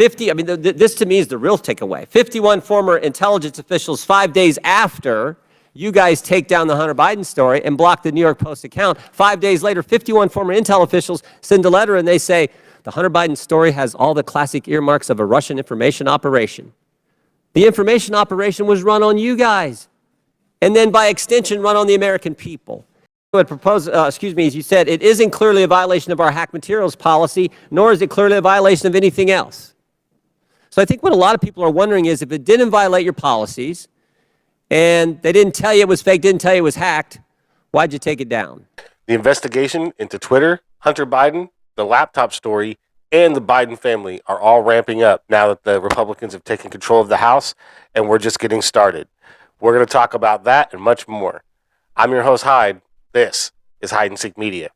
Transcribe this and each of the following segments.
50, I mean, this to me is the real takeaway. 51 former intelligence officials 5 days after you guys take down the Hunter Biden story and block the New York Post account. 5 days later, 51 former intel officials send a letter and they say, the Hunter Biden story has all the classic earmarks of a Russian information operation. The information operation was run on you guys, and then by extension, run on the American people. Would propose, as you said, it isn't clearly a violation of our hack materials policy, nor is it clearly a violation of anything else. So I think what a lot of people are wondering is, if it didn't violate your policies, and they didn't tell you it was fake, didn't tell you it was hacked, why'd you take it down? The investigation into Twitter, Hunter Biden, the laptop story, and the Biden family are all ramping up now that the Republicans have taken control of the House, and we're just getting started. We're going to talk about that and much more. I'm your host, Hyde. This is Hide and Seek Media.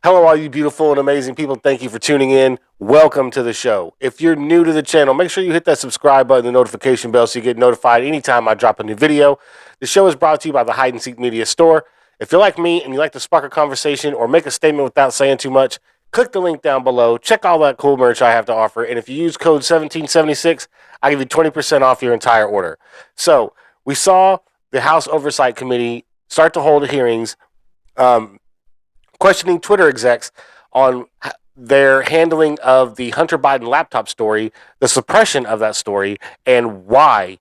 Hello, all you beautiful and amazing people. Thank you for tuning in. Welcome to the show. If you're new to the channel, make sure you hit that subscribe button, the notification bell, so you get notified anytime I drop a new video. The show is brought to you by the Hide and Seek Media store. If you're like me and you like to spark a conversation or make a statement without saying too much, click the link down below. Check all that cool merch I have to offer. And if you use code 1776, I give you 20% off your entire order. So we saw the House Oversight Committee start to hold hearings questioning Twitter execs on their handling of the Hunter Biden laptop story, the suppression of that story, and why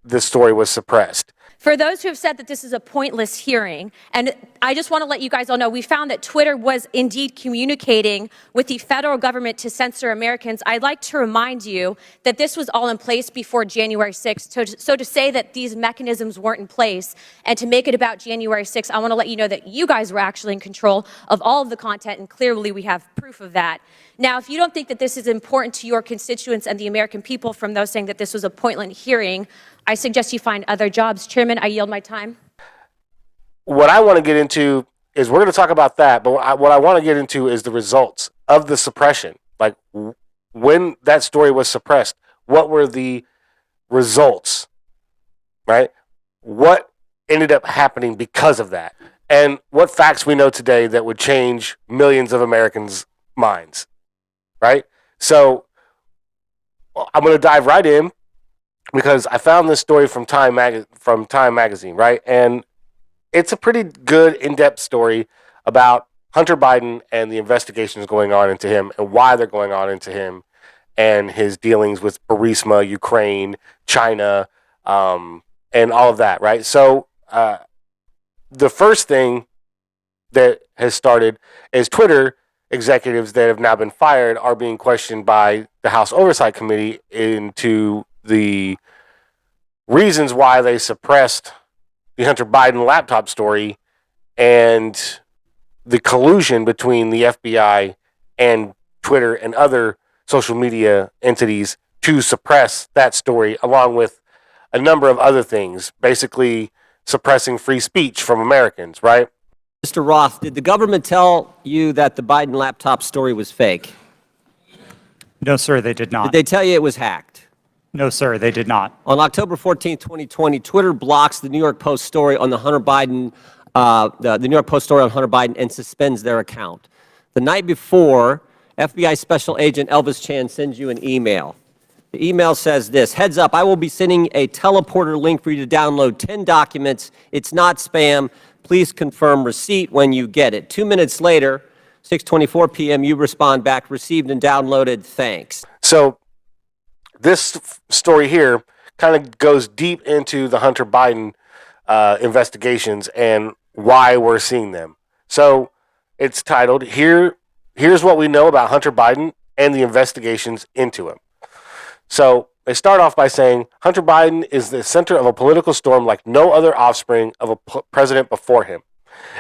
the story was suppressed. For those who have said that this is a pointless hearing, and I just want to let you guys all know, we found that Twitter was indeed communicating with the federal government to censor Americans. I'd like to remind you that this was all in place before January 6th. So to say that these mechanisms weren't in place and to make it about January 6th, I want to let you know that you guys were actually in control of all of the content, and clearly we have proof of that. Now, if you don't think that this is important to your constituents and the American people, from those saying that this was a pointless hearing, I suggest you find other jobs. Chairman, I yield my time. What I want to get into is, we're going to talk about that, but what I want to get into is the results of the suppression. Like, when that story was suppressed, what were the results, right? What ended up happening because of that? And what facts we know today that would change millions of Americans' minds, right? So I'm going to dive right in, because I found this story from Time Magazine, right? And it's a pretty good, in-depth story about Hunter Biden and the investigations going on into him and why they're going on into him and his dealings with Burisma, Ukraine, China, and all of that, right? So the first thing that has started is Twitter executives that have now been fired are being questioned by the House Oversight Committee into the reasons why they suppressed the Hunter Biden laptop story and the collusion between the FBI and Twitter and other social media entities to suppress that story, along with a number of other things, basically suppressing free speech from Americans, right? Mr. Roth, did the government tell you that the Biden laptop story was fake? No, sir, they did not. Did they tell you it was hacked? No, sir, they did not. On October 14, 2020, Twitter blocks the New York Post story on the Hunter Biden, the New York Post story on Hunter Biden, and suspends their account. The night before, FBI Special Agent Elvis Chan sends you an email. The email says this: heads up, I will be sending a teleporter link for you to download 10 documents. It's not spam. Please confirm receipt when you get it. 2 minutes later, 6:24 p.m., you respond back, received and downloaded, thanks. So this story here kind of goes deep into the Hunter Biden investigations and why we're seeing them. So it's titled, Here's What We Know About Hunter Biden and the Investigations into Him. So they start off by saying, Hunter Biden is the center of a political storm like no other offspring of a president before him.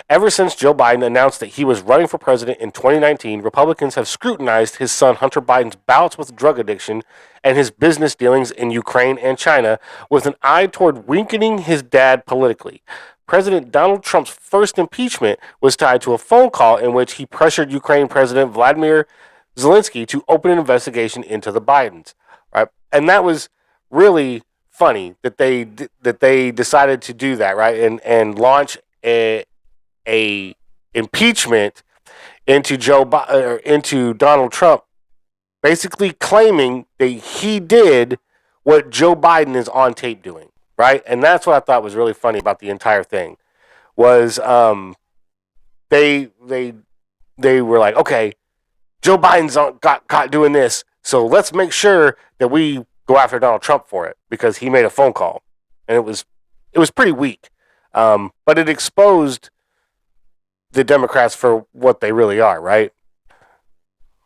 Ever since Joe Biden announced that he was running for president in 2019, Republicans have scrutinized his son Hunter Biden's bouts with drug addiction and his business dealings in Ukraine and China, with an eye toward weakening his dad politically. President Donald Trump's first impeachment was tied to a phone call in which he pressured Ukraine President Vladimir Zelensky to open an investigation into the Bidens. Right? And that was really funny that they decided to do that, right? And launch a impeachment into into Donald Trump, basically claiming that he did what Joe Biden is on tape doing, right? And that's what I thought was really funny about the entire thing was they were like, okay, Joe Biden's got caught doing this, so let's make sure that we go after Donald Trump for it because he made a phone call, and it was pretty weak, but it exposed the Democrats for what they really are, right?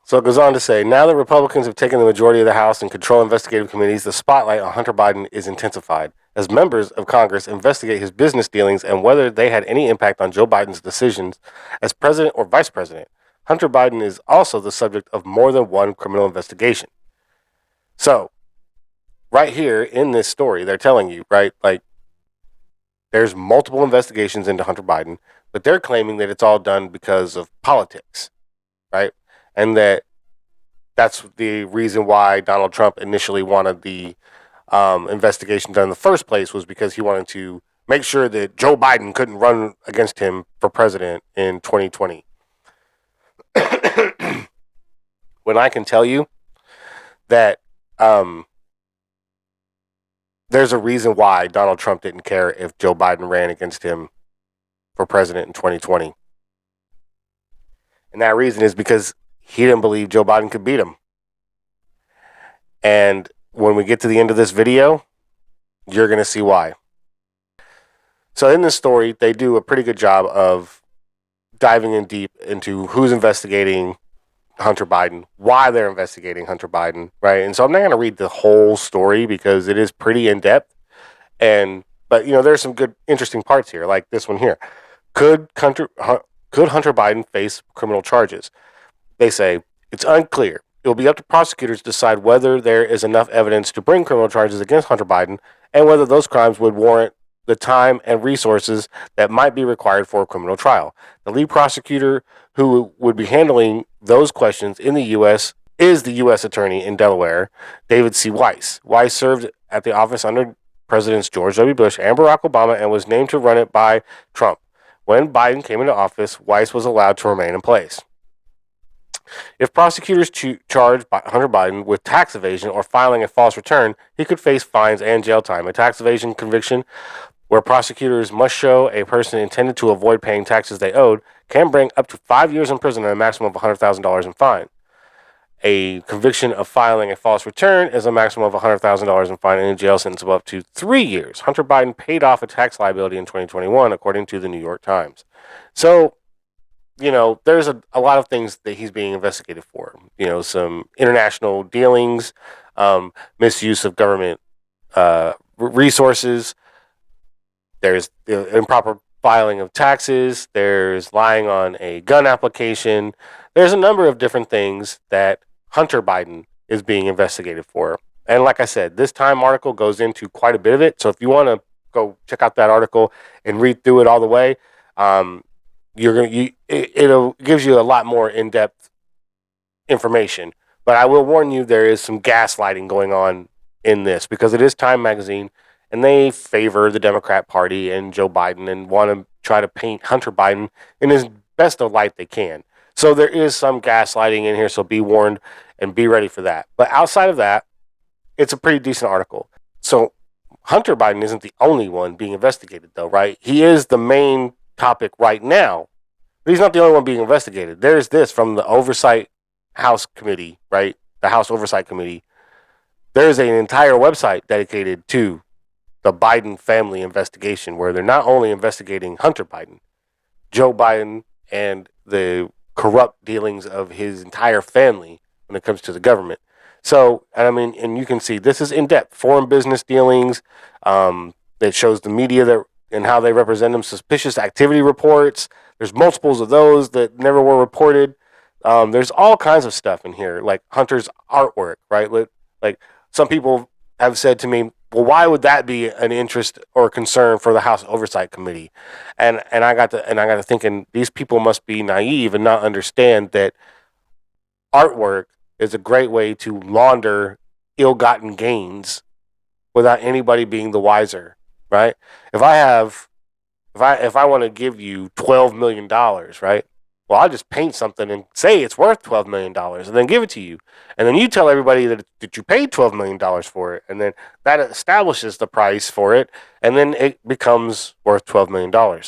So it goes on to say, now that Republicans have taken the majority of the House and control investigative committees, the spotlight on Hunter Biden is intensified as members of Congress investigate his business dealings and whether they had any impact on Joe Biden's decisions as president or vice president. Hunter Biden is also the subject of more than one criminal investigation. So, right here in this story, they're telling you, right, like, there's multiple investigations into Hunter Biden, but they're claiming that it's all done because of politics, right? And that's the reason why Donald Trump initially wanted the investigation done in the first place was because he wanted to make sure that Joe Biden couldn't run against him for president in 2020. When I can tell you that there's a reason why Donald Trump didn't care if Joe Biden ran against him for president in 2020. And that reason is because he didn't believe Joe Biden could beat him. And when we get to the end of this video, you're going to see why. So in this story, they do a pretty good job of diving in deep into who's investigating Hunter Biden, why they're investigating Hunter Biden, right? And so I'm not going to read the whole story because it is pretty in depth. But you know, there's some good, interesting parts here, like this one here. Could Hunter Biden face criminal charges? They say it's unclear. It will be up to prosecutors to decide whether there is enough evidence to bring criminal charges against Hunter Biden and whether those crimes would warrant the time and resources that might be required for a criminal trial. The lead prosecutor who would be handling those questions in the U.S. is the U.S. Attorney in Delaware, David C. Weiss. Weiss served at the office under Presidents George W. Bush and Barack Obama and was named to run it by Trump. When Biden came into office, Weiss was allowed to remain in place. If prosecutors charge Hunter Biden with tax evasion or filing a false return, he could face fines and jail time. A tax evasion conviction, where prosecutors must show a person intended to avoid paying taxes they owed, can bring up to 5 years in prison and a maximum of $100,000 in fine. A conviction of filing a false return is a maximum of $100,000 in fine and a jail sentence of up to 3 years. Hunter Biden paid off a tax liability in 2021, according to the New York Times. So, you know, there's a lot of things that he's being investigated for. You know, some international dealings, misuse of government resources. There's improper filing of taxes. There's lying on a gun application. There's a number of different things that Hunter Biden is being investigated for. And like I said, this Time article goes into quite a bit of it. So if you want to go check out that article and read through it all the way, it gives you a lot more in-depth information. But I will warn you, there is some gaslighting going on in this because it is Time magazine and they favor the Democrat Party and Joe Biden and want to try to paint Hunter Biden in as best of light they can. So there is some gaslighting in here, so be warned and be ready for that. But outside of that, it's a pretty decent article. So Hunter Biden isn't the only one being investigated, though, right? He is the main topic right now, but he's not the only one being investigated. There's this from the Oversight House Committee, right? The House Oversight Committee. There's an entire website dedicated to the Biden family investigation, where they're not only investigating Hunter Biden, Joe Biden, and the corrupt dealings of his entire family when it comes to the government. So, and you can see this is in depth. Foreign business dealings. That shows the media and how they represent them. Suspicious activity reports. There's multiples of those that never were reported. There's all kinds of stuff in here, like Hunter's artwork, right? Like some people have said to me, well, why would that be an interest or concern for the House Oversight Committee? And I got to thinking, these people must be naive and not understand that artwork is a great way to launder ill-gotten gains without anybody being the wiser, right? If I want to give you $12 million, right? Well, I'll just paint something and say it's worth $12 million and then give it to you. And then you tell everybody that you paid $12 million for it. And then that establishes the price for it. And then it becomes worth $12 million.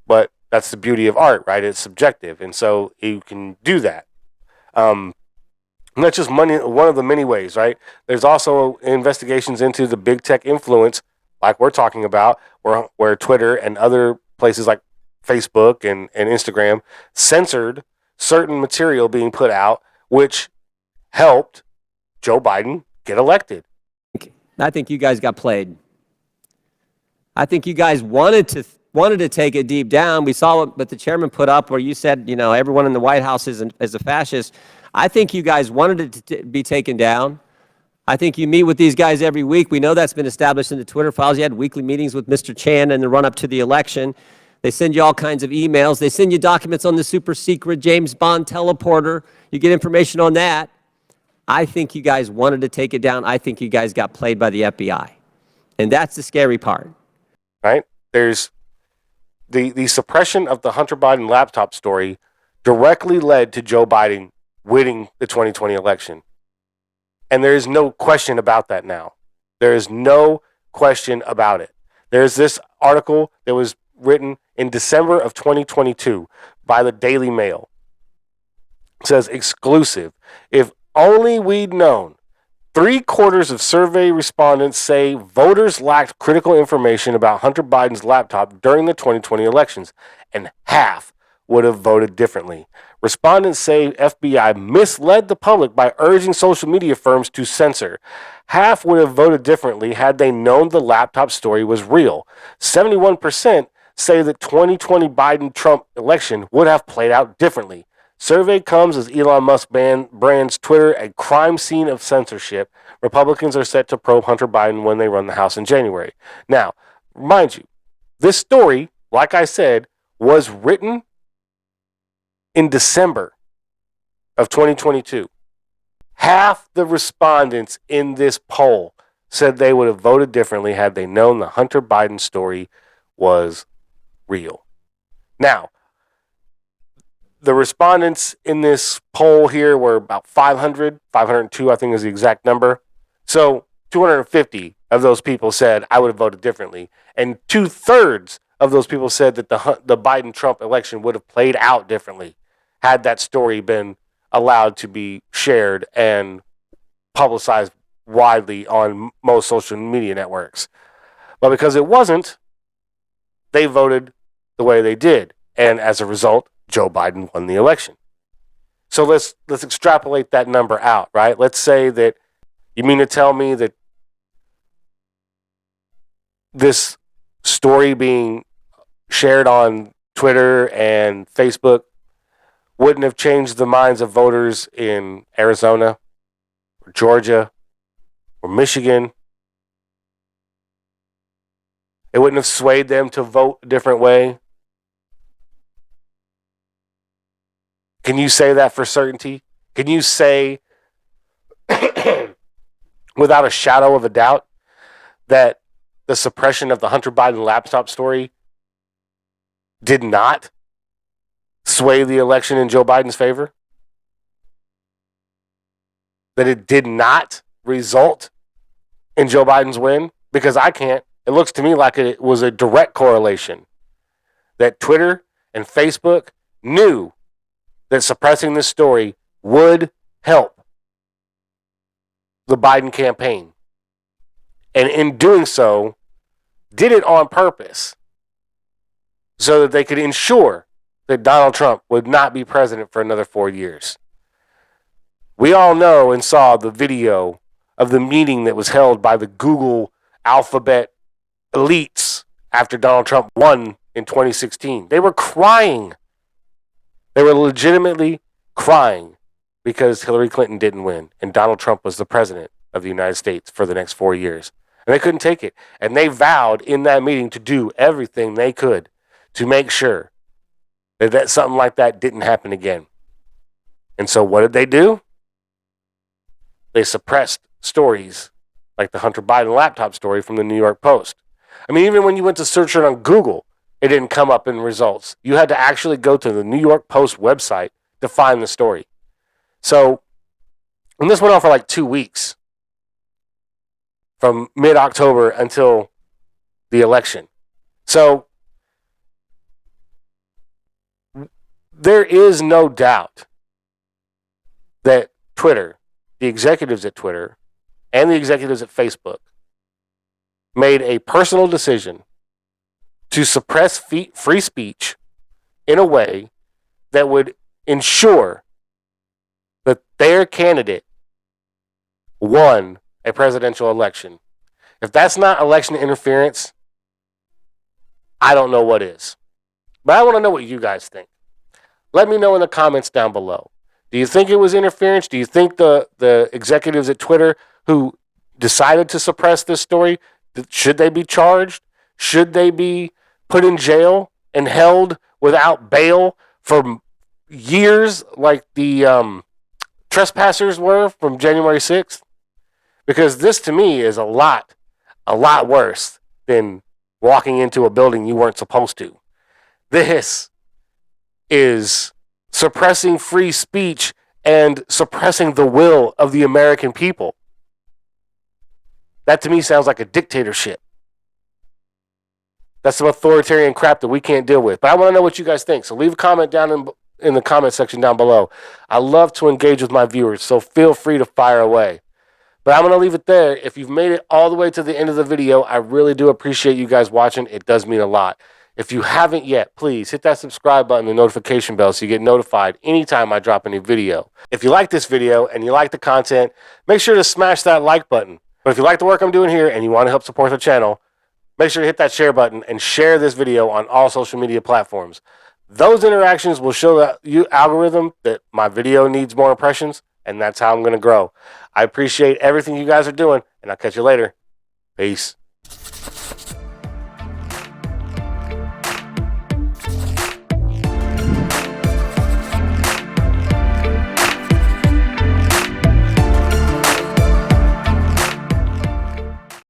But that's the beauty of art, right? It's subjective. And so you can do that. And that's just money, one of the many ways, right? There's also investigations into the big tech influence, like we're talking about, where Twitter and other places like Facebook and Instagram censored certain material being put out, which helped Joe Biden get elected. I think you guys got played. I think you guys wanted to take it deep down. We saw what the chairman put up where you said, everyone in the White House is a fascist. I think you guys wanted it to be taken down. I think you meet with these guys every week. We know that's been established in the Twitter files. You had weekly meetings with Mr. Chan in the run-up to the election. They send you all kinds of emails. They send you documents on the super secret James Bond teleporter. You get information on that. I think you guys wanted to take it down. I think you guys got played by the FBI. And that's the scary part. Right? There's the suppression of the Hunter Biden laptop story directly led to Joe Biden winning the 2020 election. And there is no question about that now. There is no question about it. There's this article that was written in December of 2022 by the Daily Mail. It says, exclusive. If only we'd known. 3/4 of survey respondents say voters lacked critical information about Hunter Biden's laptop during the 2020 elections, and half would have voted differently. Respondents say FBI misled the public by urging social media firms to censor. Half would have voted differently had they known the laptop story was real. 71% say the 2020 Biden-Trump election would have played out differently. Survey comes as Elon Musk brands Twitter a crime scene of censorship. Republicans are set to probe Hunter Biden when they run the House in January. Now, mind you, this story, like I said, was written in December of 2022. Half the respondents in this poll said they would have voted differently had they known the Hunter Biden story was real. Now, the respondents in this poll here were about 502, I think is the exact number. So 250 of those people said, I would have voted differently. And 2/3 of those people said that the Biden-Trump election would have played out differently had that story been allowed to be shared and publicized widely on most social media networks. But because it wasn't, they voted the way they did. And as a result, Joe Biden won the election. So let's extrapolate that number out, right? Let's say that you mean to tell me that this story being shared on Twitter and Facebook wouldn't have changed the minds of voters in Arizona or Georgia or Michigan? It wouldn't have swayed them to vote a different way? Can you say that for certainty? Can you say without a shadow of a doubt that the suppression of the Hunter Biden laptop story did not sway the election in Joe Biden's favor? That it did not result in Joe Biden's win? Because I can't. It looks to me like it was a direct correlation. That Twitter and Facebook knew that suppressing this story would help the Biden campaign. And in doing so, did it on purpose so that they could ensure that Donald Trump would not be president for another 4 years. We all know and saw the video of the meeting that was held by the Google Alphabet elites after Donald Trump won in 2016. They were crying. They were legitimately crying because Hillary Clinton didn't win and Donald Trump was the president of the United States for the next 4 years. And they couldn't take it. And they vowed in that meeting to do everything they could to make sure that something like that didn't happen again. And so what did they do? They suppressed stories like the Hunter Biden laptop story from the New York Post. I mean, even when you went to search it on Google, it didn't come up in results. You had to actually go to the New York Post website to find the story. So, and this went on for like 2 weeks, from mid-October until the election. So, there is no doubt that Twitter, the executives at Twitter, and the executives at Facebook made a personal decision to suppress free speech in a way that would ensure that their candidate won a presidential election. If that's not election interference, I don't know what is. But I want to know what you guys think. Let me know in the comments down below. Do you think it was interference? Do you think the executives at Twitter who decided to suppress this story, should they be charged? Should they be put in jail and held without bail for years like the trespassers were from January 6th? Because this to me is a lot worse than walking into a building you weren't supposed to. This is suppressing free speech and suppressing the will of the American people. That to me sounds like a dictatorship. That's some authoritarian crap that we can't deal with. But I want to know what you guys think. So leave a comment down in the comment section down below. I love to engage with my viewers, so feel free to fire away. But I'm going to leave it there. If you've made it all the way to the end of the video, I really do appreciate you guys watching. It does mean a lot. If you haven't yet, please hit that subscribe button and notification bell so you get notified anytime I drop a new video. If you like this video and you like the content, make sure to smash that like button. But if you like the work I'm doing here and you want to help support the channel, make sure to hit that share button and share this video on all social media platforms. Those interactions will show the algorithm that my video needs more impressions, and that's how I'm going to grow. I appreciate everything you guys are doing, and I'll catch you later. Peace.